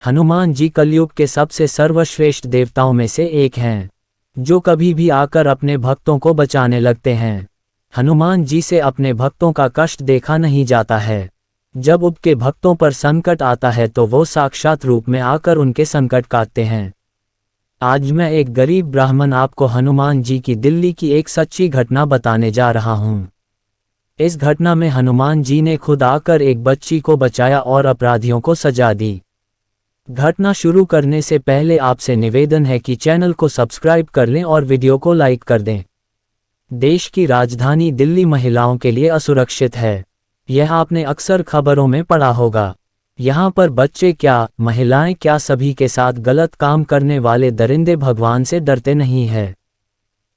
हनुमान जी कलयुग के सबसे सर्वश्रेष्ठ देवताओं में से एक हैं, जो कभी भी आकर अपने भक्तों को बचाने लगते हैं। हनुमान जी से अपने भक्तों का कष्ट देखा नहीं जाता है। जब उनके भक्तों पर संकट आता है तो वो साक्षात रूप में आकर उनके संकट काटते हैं। आज मैं एक गरीब ब्राह्मण आपको हनुमान जी की दिल्ली की एक सच्ची घटना बताने जा रहा हूँ। इस घटना में हनुमान जी ने खुद आकर एक बच्ची को बचाया और अपराधियों को सजा दी। घटना शुरू करने से पहले आपसे निवेदन है कि चैनल को सब्सक्राइब कर लें और वीडियो को लाइक कर दें। देश की राजधानी दिल्ली महिलाओं के लिए असुरक्षित है। यह आपने अक्सर खबरों में पढ़ा होगा। यहाँ पर बच्चे क्या, महिलाएं क्या, सभी के साथ गलत काम करने वाले दरिंदे भगवान से डरते नहीं हैं।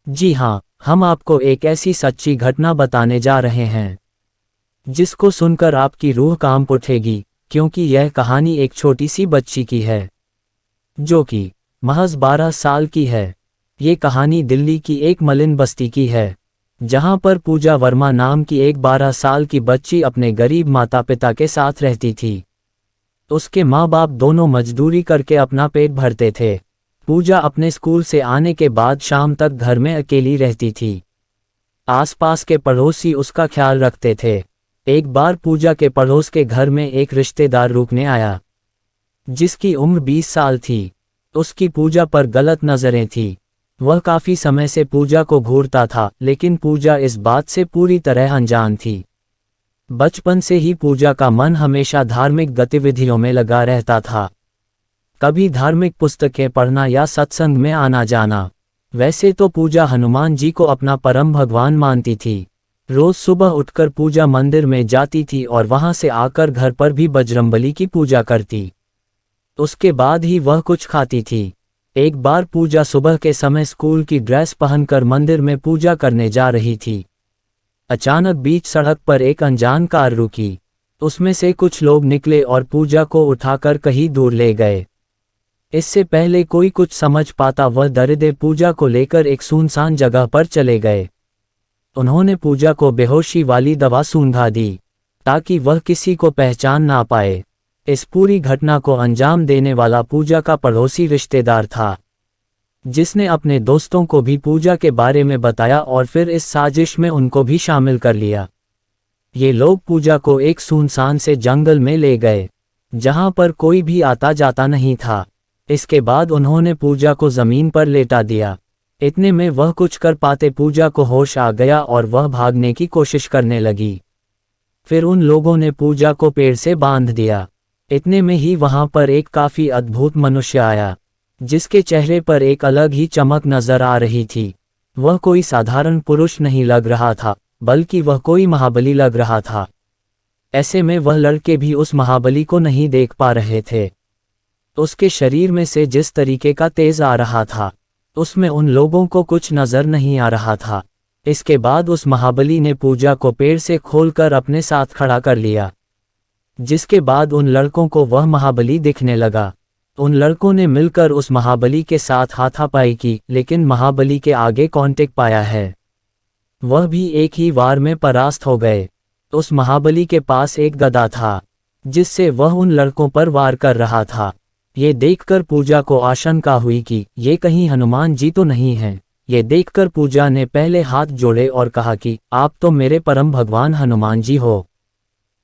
जी हाँ, हम आपको एक ऐसी सच्ची घटना बताने जा रहे हैं जिसको सुनकर आपकी रूह कांप उठेगी, क्योंकि यह कहानी एक छोटी सी बच्ची की है जो कि महज 12 साल की है। ये कहानी दिल्ली की एक मलिन बस्ती की है, जहां पर पूजा वर्मा नाम की एक 12 साल की बच्ची अपने गरीब माता पिता के साथ रहती थी। उसके माँ बाप दोनों मजदूरी करके अपना पेट भरते थे। पूजा अपने स्कूल से आने के बाद शाम तक घर में अकेली रहती थी। आसपास के पड़ोसी उसका ख्याल रखते थे। एक बार पूजा के पड़ोस के घर में एक रिश्तेदार रुकने आया, जिसकी उम्र 20 साल थी। उसकी पूजा पर गलत नज़रें थी। वह काफ़ी समय से पूजा को घूरता था, लेकिन पूजा इस बात से पूरी तरह अनजान थी। बचपन से ही पूजा का मन हमेशा धार्मिक गतिविधियों में लगा रहता था, कभी धार्मिक पुस्तकें पढ़ना या सत्संग में आना जाना। वैसे तो पूजा हनुमान जी को अपना परम भगवान मानती थी। रोज सुबह उठकर पूजा मंदिर में जाती थी और वहां से आकर घर पर भी बजरंगबली की पूजा करती। उसके बाद ही वह कुछ खाती थी। एक बार पूजा सुबह के समय स्कूल की ड्रेस पहनकर मंदिर में पूजा करने जा रही थी। अचानक बीच सड़क पर एक अनजान कार रुकी। उसमें से कुछ लोग निकले और पूजा को उठाकर कहीं दूर ले गए। इससे पहले कोई कुछ समझ पाता, वह दरिद्र पूजा को लेकर एक सुनसान जगह पर चले गए। उन्होंने पूजा को बेहोशी वाली दवा सूंघा दी ताकि वह किसी को पहचान ना पाए। इस पूरी घटना को अंजाम देने वाला पूजा का पड़ोसी रिश्तेदार था, जिसने अपने दोस्तों को भी पूजा के बारे में बताया और फिर इस साजिश में उनको भी शामिल कर लिया। ये लोग पूजा को एक सुनसान से जंगल में ले गए, जहां पर कोई भी आता जाता नहीं था। इसके बाद उन्होंने पूजा को जमीन पर लेटा दिया। इतने में वह कुछ कर पाते पूजा को होश आ गया और वह भागने की कोशिश करने लगी। फिर उन लोगों ने पूजा को पेड़ से बांध दिया। इतने में ही वहां पर एक काफी अद्भुत मनुष्य आया, जिसके चेहरे पर एक अलग ही चमक नजर आ रही थी। वह कोई साधारण पुरुष नहीं लग रहा था, बल्कि वह कोई महाबली लग रहा था। ऐसे में वह लड़के भी उस महाबली को नहीं देख पा रहे थे। उसके शरीर में से जिस तरीके का तेज आ रहा था, उसमें उन लोगों को कुछ नजर नहीं आ रहा था। इसके बाद उस महाबली ने पूजा को पेड़ से खोलकर अपने साथ खड़ा कर लिया, जिसके बाद उन लड़कों को वह महाबली दिखने लगा। उन लड़कों ने मिलकर उस महाबली के साथ हाथापाई की, लेकिन महाबली के आगे कौन टिक पाया है। वह भी एक ही वार में परास्त हो गए। उस महाबली के पास एक गदा था, जिससे वह उन लड़कों पर वार कर रहा था। ये देखकर पूजा को आशंका हुई कि ये कहीं हनुमान जी तो नहीं हैं। ये देखकर पूजा ने पहले हाथ जोड़े और कहा कि आप तो मेरे परम भगवान हनुमान जी हो।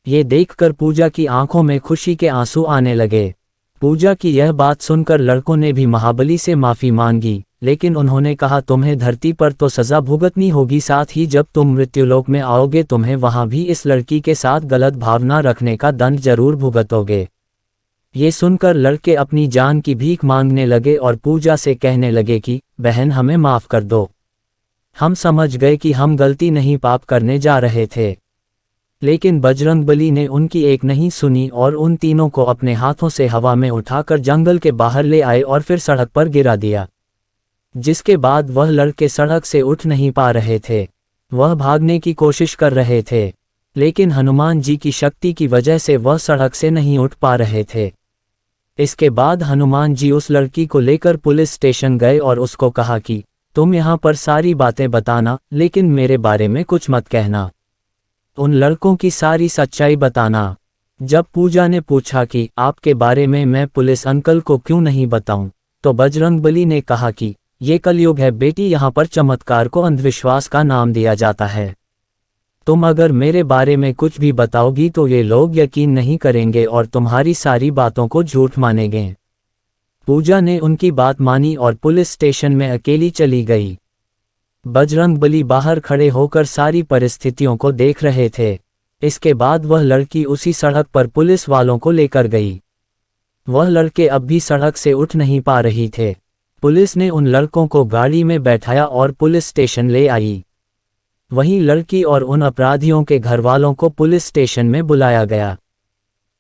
ये देखकर पूजा की आंखों में खुशी के आंसू आने लगे। पूजा की यह बात सुनकर लड़कों ने भी महाबली से माफी मांगी, लेकिन उन्होंने कहा तुम्हें धरती पर तो सजा भुगतनी होगी, साथ ही जब तुम मृत्युलोक में आओगे तुम्हें वहां भी इस लड़की के साथ गलत भावना रखने का दंड जरूर भुगतोगे। ये सुनकर लड़के अपनी जान की भीख मांगने लगे और पूजा से कहने लगे कि बहन हमें माफ कर दो, हम समझ गए कि हम गलती नहीं पाप करने जा रहे थे। लेकिन बजरंगबली ने उनकी एक नहीं सुनी और उन तीनों को अपने हाथों से हवा में उठाकर जंगल के बाहर ले आए और फिर सड़क पर गिरा दिया। जिसके बाद वह लड़के सड़क से उठ नहीं पा रहे थे। वह भागने की कोशिश कर रहे थे, लेकिन हनुमान जी की शक्ति की वजह से वह सड़क से नहीं उठ पा रहे थे। इसके बाद हनुमान जी उस लड़की को लेकर पुलिस स्टेशन गए और उसको कहा कि तुम यहाँ पर सारी बातें बताना, लेकिन मेरे बारे में कुछ मत कहना। उन लड़कों की सारी सच्चाई बताना। जब पूजा ने पूछा कि आपके बारे में मैं पुलिस अंकल को क्यों नहीं बताऊं, तो बजरंगबली ने कहा कि ये कलयुग है बेटी, यहाँ पर चमत्कार को अंधविश्वास का नाम दिया जाता है। तुम अगर मेरे बारे में कुछ भी बताओगी तो ये लोग यकीन नहीं करेंगे और तुम्हारी सारी बातों को झूठ मानेंगे। पूजा ने उनकी बात मानी और पुलिस स्टेशन में अकेली चली गई। बजरंगबली बाहर खड़े होकर सारी परिस्थितियों को देख रहे थे। इसके बाद वह लड़की उसी सड़क पर पुलिस वालों को लेकर गई। वह लड़के अब भी सड़क से उठ नहीं पा रही थे। पुलिस ने उन लड़कों को गाड़ी में बैठाया और पुलिस स्टेशन ले आई। वहीं लड़की और उन अपराधियों के घरवालों को पुलिस स्टेशन में बुलाया गया,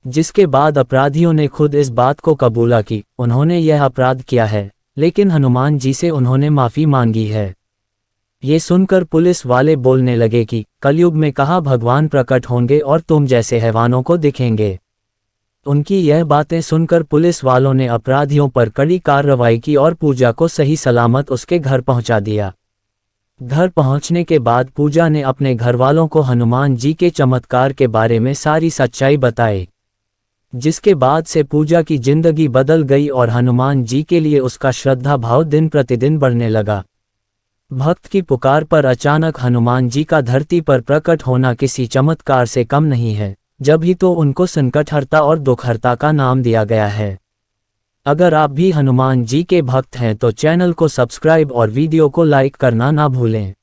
जिसके बाद अपराधियों ने खुद इस बात को कबूला कि उन्होंने यह अपराध किया है, लेकिन हनुमान जी से उन्होंने माफ़ी मांगी है। ये सुनकर पुलिस वाले बोलने लगे कि कलयुग में कहाँ भगवान प्रकट होंगे और तुम जैसे हैवानों को दिखेंगे। उनकी यह बातें सुनकर पुलिस वालों ने अपराधियों पर कड़ी कार्रवाई की और पूजा को सही सलामत उसके घर पहुंचा दिया। घर पहुंचने के बाद पूजा ने अपने घरवालों को हनुमान जी के चमत्कार के बारे में सारी सच्चाई बताई, जिसके बाद से पूजा की जिंदगी बदल गई और हनुमान जी के लिए उसका श्रद्धा भाव दिन प्रतिदिन बढ़ने लगा। भक्त की पुकार पर अचानक हनुमान जी का धरती पर प्रकट होना किसी चमत्कार से कम नहीं है, जब ही तो उनको संकटहर्ता और दुखहर्ता का नाम दिया गया है। अगर आप भी हनुमान जी के भक्त हैं तो चैनल को सब्सक्राइब और वीडियो को लाइक करना ना भूलें।